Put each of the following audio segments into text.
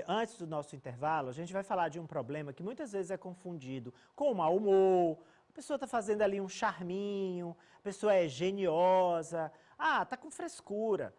Antes do nosso intervalo, a gente vai falar de um problema que muitas vezes é confundido com o mau humor. A pessoa está fazendo ali um charminho, a pessoa é geniosa, tá com frescura.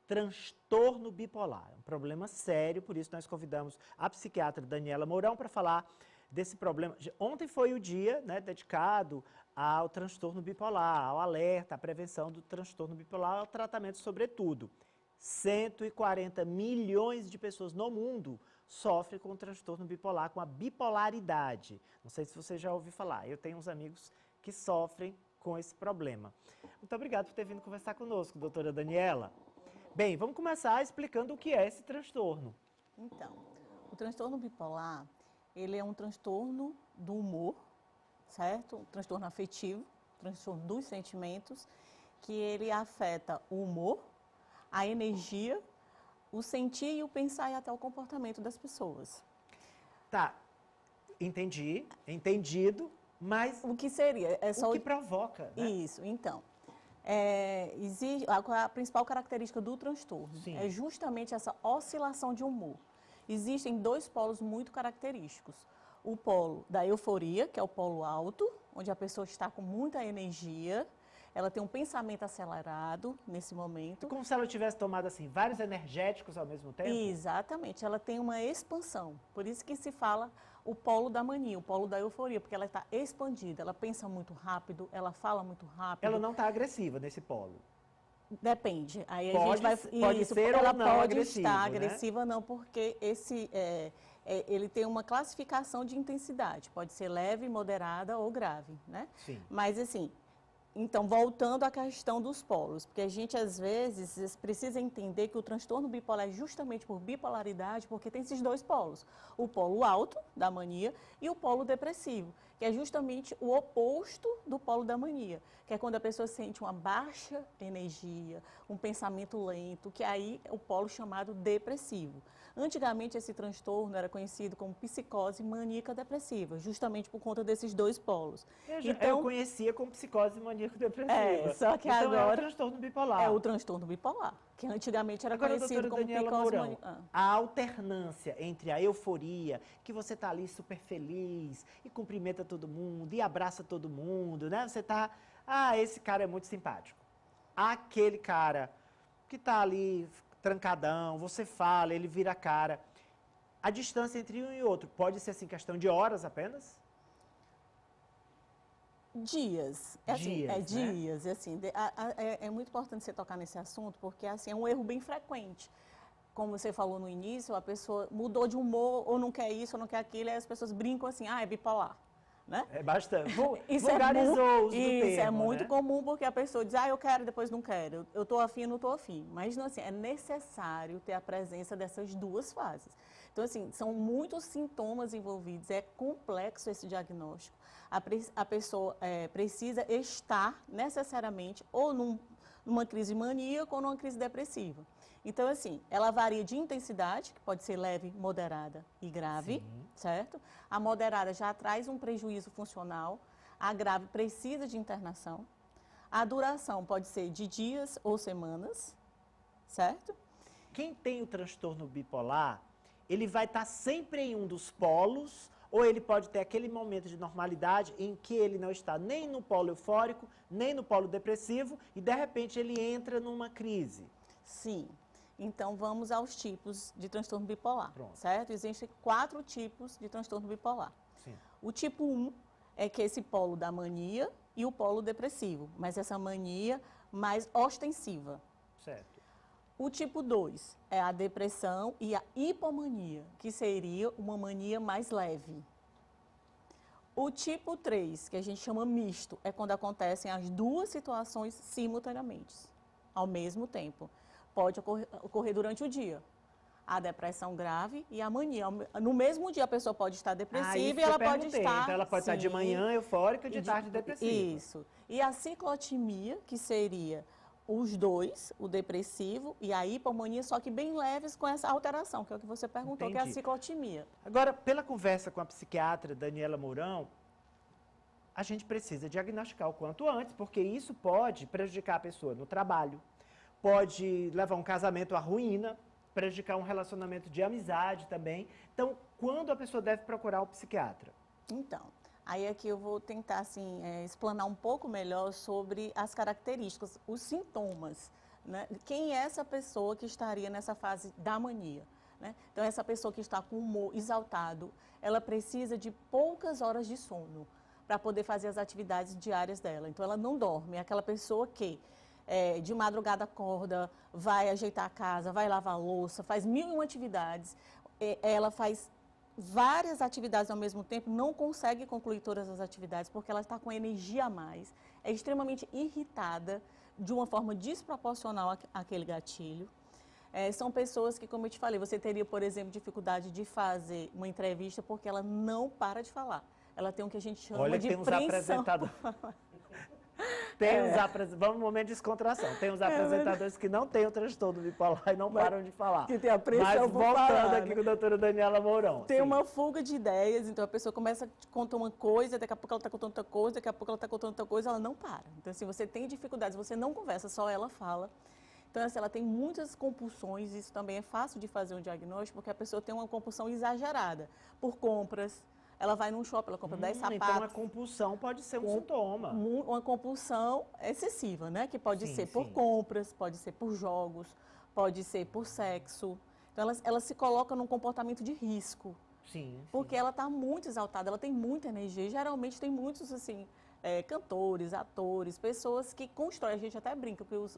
Transtorno bipolar, um problema sério, por isso nós convidamos a psiquiatra Daniela Mourão para falar desse problema. Ontem foi o dia, né, dedicado ao transtorno bipolar, ao alerta, à prevenção do transtorno bipolar, ao tratamento sobretudo. 140 milhões de pessoas no mundo sofrem com o transtorno bipolar, com a bipolaridade. Não sei se você já ouviu falar, eu tenho uns amigos que sofrem com esse problema. Muito obrigado por ter vindo conversar conosco, doutora Daniela. Bem, vamos começar explicando o que é esse transtorno. Então, o transtorno bipolar, ele é um transtorno do humor, certo? Um transtorno afetivo, transtorno dos sentimentos, que ele afeta o humor, a energia, o sentir e o pensar e até o comportamento das pessoas. Tá, entendido, mas o que seria? É só o que provoca, né? Isso, então. A principal característica do transtorno é justamente essa oscilação de humor. Existem dois polos muito característicos. O polo da euforia, que é o polo alto, onde a pessoa está com muita energia, ela tem um pensamento acelerado nesse momento. Como se ela tivesse tomado assim vários energéticos ao mesmo tempo? Exatamente, ela tem uma expansão. Por isso que se fala o polo da mania, o polo da euforia, porque ela está expandida, ela pensa muito rápido, ela fala muito rápido. Ela não está agressiva nesse polo? Depende. Aí pode, a gente vai, pode isso, ser ela ou não pode agressivo, estar né? agressiva, não, porque ele tem uma classificação de intensidade. Pode ser leve, moderada ou grave, né? Sim. Mas assim, então, voltando à questão dos polos, porque a gente, às vezes, precisa entender que o transtorno bipolar é justamente por bipolaridade, porque tem esses dois polos. O polo alto, da mania, e o polo depressivo, que é justamente o oposto do polo da mania, que é quando a pessoa sente uma baixa energia, um pensamento lento, que aí é o polo chamado depressivo. Antigamente, esse transtorno era conhecido como psicose maníaca depressiva, justamente por conta desses dois polos. Eu conhecia como psicose maníaco-depressiva. Só que então agora é o transtorno bipolar. É o transtorno bipolar, que antigamente era conhecido como psicose maníaca. A alternância entre a euforia, que você tá ali super feliz e cumprimenta todo mundo e abraça todo mundo, né? Você tá, esse cara é muito simpático. Aquele cara que tá ali trancadão, você fala, ele vira a cara. A distância entre um e outro pode ser assim questão de horas apenas? Dias. Dias. E assim, é muito importante você tocar nesse assunto, porque assim, é um erro bem frequente. Como você falou no início, a pessoa mudou de humor, ou não quer isso, ou não quer aquilo, e as pessoas brincam assim, é bipolar. Né? É bastante. Vulgarizou o termo, Isso é muito né? comum, porque a pessoa diz, eu quero, depois não quero. Eu estou afim, não estou afim. Mas, não, assim, é necessário ter a presença dessas duas fases. Então, assim, são muitos sintomas envolvidos, é complexo esse diagnóstico. A pessoa precisa estar necessariamente ou numa crise maníaca ou numa crise depressiva. Então, assim, ela varia de intensidade, que pode ser leve, moderada e grave, certo? A moderada já traz um prejuízo funcional, a grave precisa de internação. A duração pode ser de dias ou semanas, certo? Quem tem o transtorno bipolar, ele vai estar sempre em um dos polos, ou ele pode ter aquele momento de normalidade em que ele não está nem no polo eufórico, nem no polo depressivo, e de repente ele entra numa crise. Sim. Então, vamos aos tipos de transtorno bipolar, Pronto. certo? Existem 4 tipos de transtorno bipolar. Sim. O tipo 1 é que esse polo da mania e o polo depressivo, mas essa mania mais ostensiva. Certo. O tipo 2 é a depressão e a hipomania, que seria uma mania mais leve. O tipo 3, que a gente chama misto, é quando acontecem as duas situações simultaneamente, ao mesmo tempo. Pode ocorrer durante o dia. A depressão grave e a mania. No mesmo dia a pessoa pode estar depressiva e ela pode estar... Então ela pode estar de manhã eufórica e de tarde depressiva. Isso. E a ciclotimia, que seria os dois, o depressivo e a hipomania, só que bem leves com essa alteração, que é o que você perguntou, que é a ciclotimia. Agora, pela conversa com a psiquiatra Daniela Mourão, a gente precisa diagnosticar o quanto antes, porque isso pode prejudicar a pessoa no trabalho, pode levar um casamento à ruína, prejudicar um relacionamento de amizade também. Então, quando a pessoa deve procurar um psiquiatra? Então, aí aqui eu vou tentar, assim, explanar um pouco melhor sobre as características, os sintomas, né? Quem é essa pessoa que estaria nessa fase da mania, né? Então, essa pessoa que está com o humor exaltado, ela precisa de poucas horas de sono para poder fazer as atividades diárias dela. Então, ela não dorme, é aquela pessoa que de madrugada acorda, vai ajeitar a casa, vai lavar a louça, faz 1001 atividades, ela faz várias atividades ao mesmo tempo, não consegue concluir todas as atividades porque ela está com energia a mais, é extremamente irritada de uma forma desproporcional àquele gatilho. São pessoas que, como eu te falei, você teria, por exemplo, dificuldade de fazer uma entrevista porque ela não para de falar. Ela tem o que a gente chama de apreensão. Vamos um momento de descontração. Tem os apresentadores que não têm o transtorno bipolar e não param de falar. Que tem a pressão. Mas voltando aqui com a doutora Daniela Mourão. Tem uma fuga de ideias, então a pessoa começa a contar uma coisa, daqui a pouco ela está contando outra coisa, daqui a pouco ela está contando outra coisa, ela não para. Então, assim, você tem dificuldades, você não conversa, só ela fala. Então, assim, ela tem muitas compulsões, isso também é fácil de fazer um diagnóstico, porque a pessoa tem uma compulsão exagerada por compras. Ela vai num shopping, ela compra 10 sapatos. Então, a compulsão pode ser um sintoma. Uma compulsão excessiva, né? Que pode ser por compras, pode ser por jogos, pode ser por sexo. Então, ela se coloca num comportamento de risco. Porque ela está muito exaltada, ela tem muita energia. E, geralmente, tem muitos, assim, cantores, atores, pessoas que constroem. A gente até brinca, porque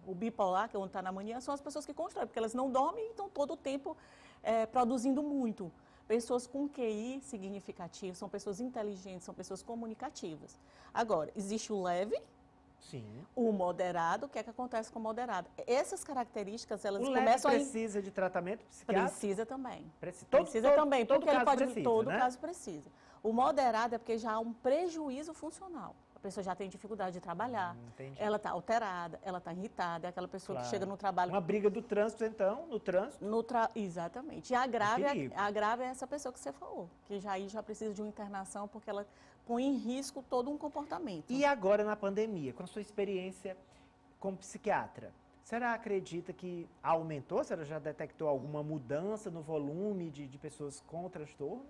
o bipolar, que é onde está na mania, são as pessoas que constroem, porque elas não dormem e estão todo o tempo produzindo muito. Pessoas com QI significativo, são pessoas inteligentes, são pessoas comunicativas. Agora, existe o leve, o moderado. O que é que acontece com o moderado? Essas características, elas começam a... O leve precisa de tratamento psiquiátrico? Precisa também. Precisa também, porque ele pode... Todo né? caso precisa. O moderado é porque já há um prejuízo funcional. A pessoa já tem dificuldade de trabalhar, ela está alterada, ela está irritada, é aquela pessoa que chega no trabalho... Uma briga do trânsito, então, no trânsito? Exatamente. E a grave é essa pessoa que você falou, que já precisa de uma internação porque ela põe em risco todo um comportamento. E agora, na pandemia, com a sua experiência como psiquiatra, será acredita que aumentou? A senhora já detectou alguma mudança no volume de pessoas com transtorno?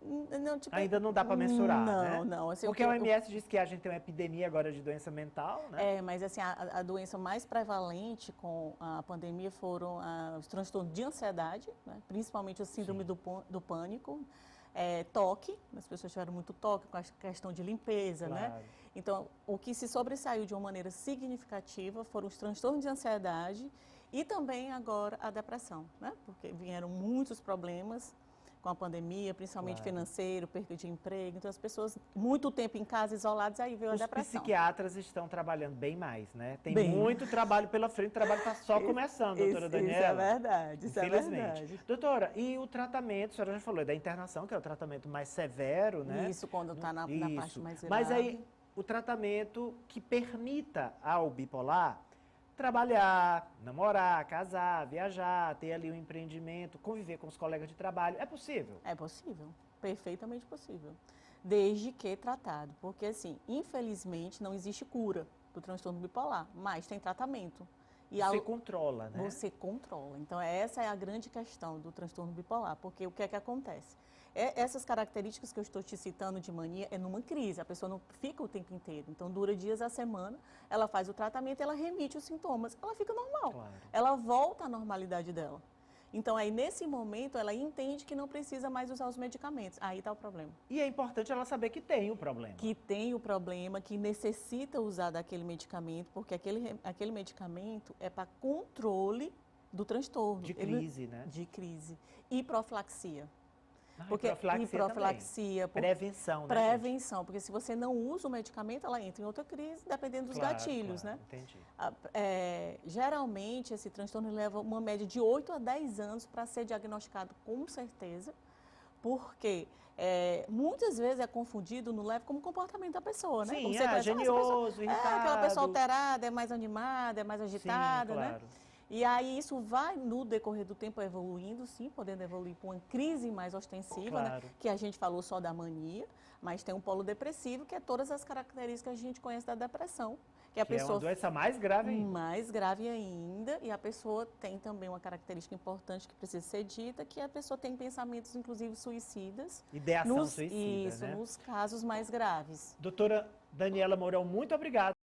Não, tipo, ainda não dá para mensurar, né? Não. Assim, porque a OMS diz que a gente tem uma epidemia agora de doença mental, né? Mas assim, a doença mais prevalente com a pandemia foram os transtornos de ansiedade, né? Principalmente a síndrome do pânico, toque, as pessoas tiveram muito toque com a questão de limpeza, né? Então, o que se sobressaiu de uma maneira significativa foram os transtornos de ansiedade e também agora a depressão, né? Porque vieram muitos problemas com a pandemia, principalmente financeiro, perda de emprego. Então, as pessoas, muito tempo em casa, isoladas, aí veio a depressão. Os psiquiatras estão trabalhando bem mais, né? Tem muito trabalho pela frente, o trabalho está só começando, doutora Daniela. Isso é verdade, infelizmente. Doutora, e o tratamento, a senhora já falou, da internação, que é o tratamento mais severo, né? Isso, quando está na parte mais grave. Mas aí, o tratamento que permita ao bipolar trabalhar, namorar, casar, viajar, ter ali um empreendimento, conviver com os colegas de trabalho. É possível? É possível, perfeitamente possível. Desde que tratado. Porque, assim, infelizmente, não existe cura do transtorno bipolar, mas tem tratamento. E você controla, né? Você controla. Então, essa é a grande questão do transtorno bipolar. Porque o que é que acontece? Essas características que eu estou te citando de mania é numa crise, a pessoa não fica o tempo inteiro. Então, dura dias a semana, ela faz o tratamento, ela remite os sintomas, ela fica normal. Ela volta à normalidade dela. Então, aí, nesse momento, ela entende que não precisa mais usar os medicamentos. Aí está o problema. E é importante ela saber que tem o problema. Que tem o problema, que necessita usar daquele medicamento, porque aquele medicamento é para controle do transtorno. De crise, né? De crise. E profilaxia. Porque profilaxia prevenção, né? Prevenção, porque se você não usa o medicamento, ela entra em outra crise, dependendo dos gatilhos, né? Entendi. Geralmente, esse transtorno leva uma média de 8 a 10 anos para ser diagnosticado com certeza, porque muitas vezes é confundido no leve como comportamento da pessoa, né? Sim, como você genioso, irritado. aquela pessoa alterada, é mais animada, é mais agitada, Sim, claro. né? E aí isso vai, no decorrer do tempo, evoluindo, sim, podendo evoluir para uma crise mais ostensiva, né? Claro. Que a gente falou só da mania, mas tem um polo depressivo, que é todas as características que a gente conhece da depressão. Que a Que é pessoa uma doença mais grave ainda. mais grave ainda, e a pessoa tem também uma característica importante que precisa ser dita, que a pessoa tem pensamentos, inclusive, suicidas. Ideação suicida, Isso, né? nos casos mais graves. Doutora Daniela Mourão, muito obrigado.